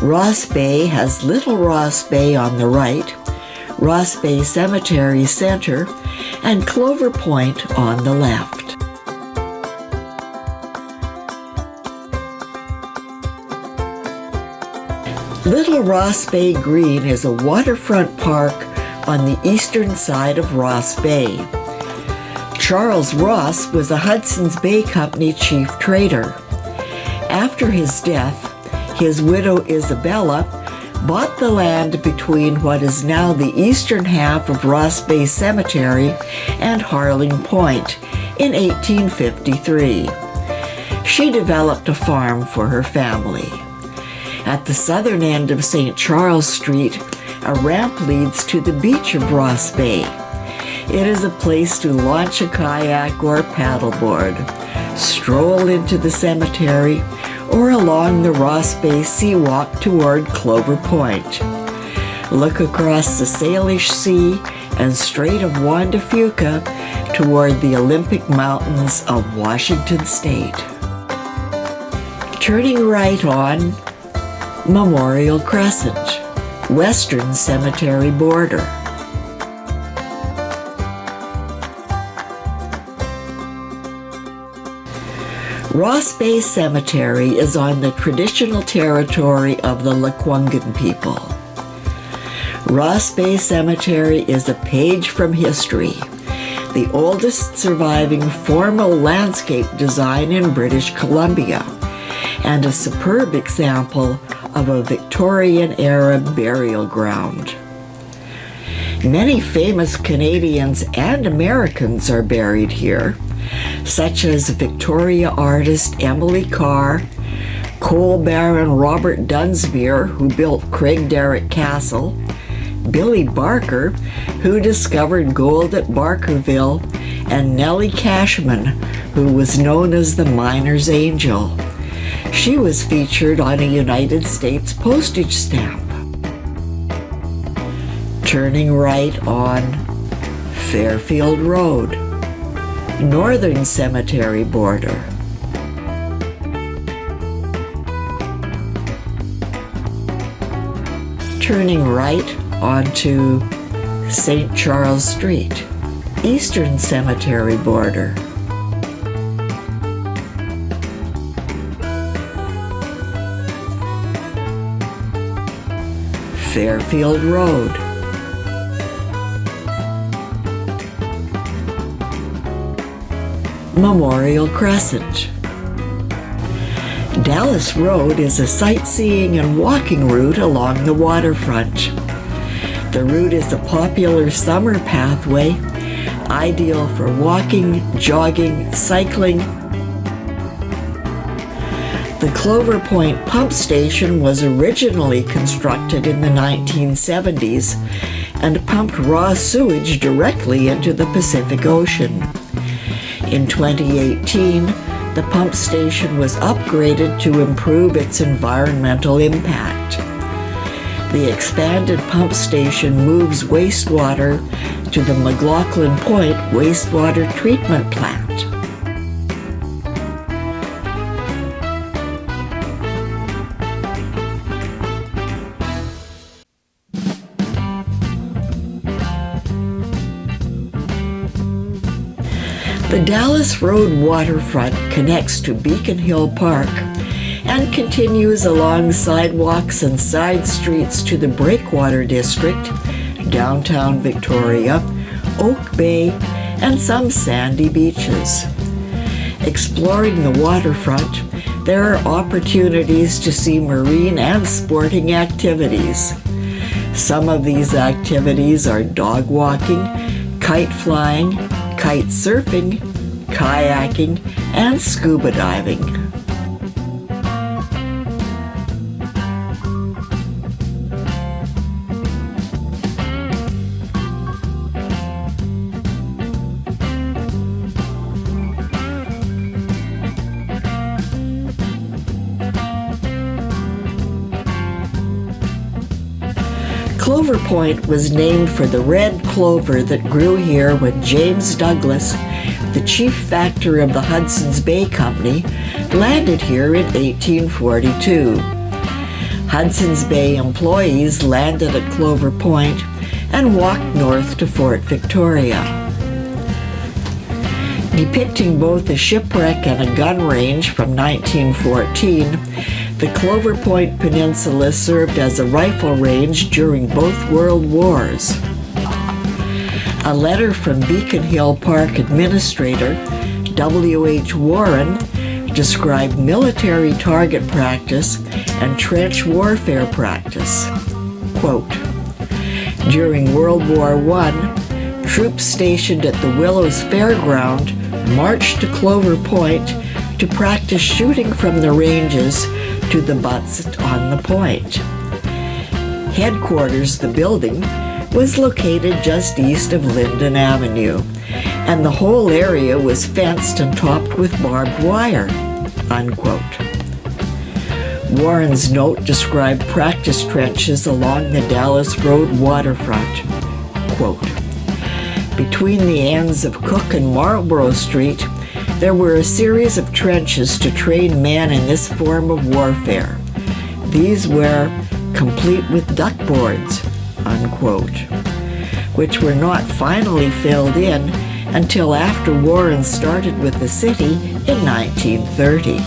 Ross Bay has Little Ross Bay on the right, Ross Bay Cemetery center, and Clover Point on the left. Little Ross Bay Green is a waterfront park on the eastern side of Ross Bay. Charles Ross was a Hudson's Bay Company chief trader. After his death, his widow Isabella bought the land between what is now the eastern half of Ross Bay Cemetery and Harling Point in 1853. She developed a farm for her family. At the southern end of St. Charles Street, a ramp leads to the beach of Ross Bay. It is a place to launch a kayak or paddleboard, stroll into the cemetery, or along the Ross Bay Seawalk toward Clover Point. Look across the Salish Sea and Strait of Juan de Fuca toward the Olympic Mountains of Washington State. Turning right on Memorial Crescent, Western Cemetery border. Ross Bay Cemetery is on the traditional territory of the Lekwungen people. Ross Bay Cemetery is a page from history, the oldest surviving formal landscape design in British Columbia, and a superb example of a Victorian-era burial ground. Many famous Canadians and Americans are buried here, such as Victoria artist Emily Carr, coal baron Robert Dunsmuir, who built Craigdarroch Castle, Billy Barker, who discovered gold at Barkerville, and Nellie Cashman, who was known as the miner's angel. She was featured on a United States postage stamp. Turning right on Fairfield Road, Northern Cemetery border. Turning right onto St. Charles Street, Eastern Cemetery border. Fairfield Road. Memorial Crescent. Dallas Road is a sightseeing and walking route along the waterfront. The route is a popular summer pathway, ideal for walking, jogging, cycling. The Clover Point pump station was originally constructed in the 1970s and pumped raw sewage directly into the Pacific Ocean. In 2018, the pump station was upgraded to improve its environmental impact. The expanded pump station moves wastewater to the McLaughlin Point wastewater treatment plant. The Dallas Road waterfront connects to Beacon Hill Park and continues along sidewalks and side streets to the Breakwater district, downtown Victoria, Oak Bay, and some sandy beaches. Exploring the waterfront, there are opportunities to see marine and sporting activities. Some of these activities are dog walking, kite flying, kite surfing, kayaking, and scuba diving. Clover Point was named for the red clover that grew here when James Douglas, the chief factor of the Hudson's Bay Company, landed here in 1842. Hudson's Bay employees landed at Clover Point and walked north to Fort Victoria. Depicting both a shipwreck and a gun range from 1914, the Clover Point Peninsula served as a rifle range during both World Wars. A letter from Beacon Hill Park Administrator W.H. Warren described military target practice and trench warfare practice. Quote, "During World War I, troops stationed at the Willows Fairground marched to Clover Point to practice shooting from the ranges to the butts on the point. Headquarters, the building, was located just east of Linden Avenue, and the whole area was fenced and topped with barbed wire." Unquote. Warren's note described practice trenches along the Dallas Road waterfront. Quote, "Between the ends of Cook and Marlborough Street, there were a series of trenches to train men in this form of warfare. These were complete with duckboards," unquote, which were not finally filled in until after Warren started with the city in 1930.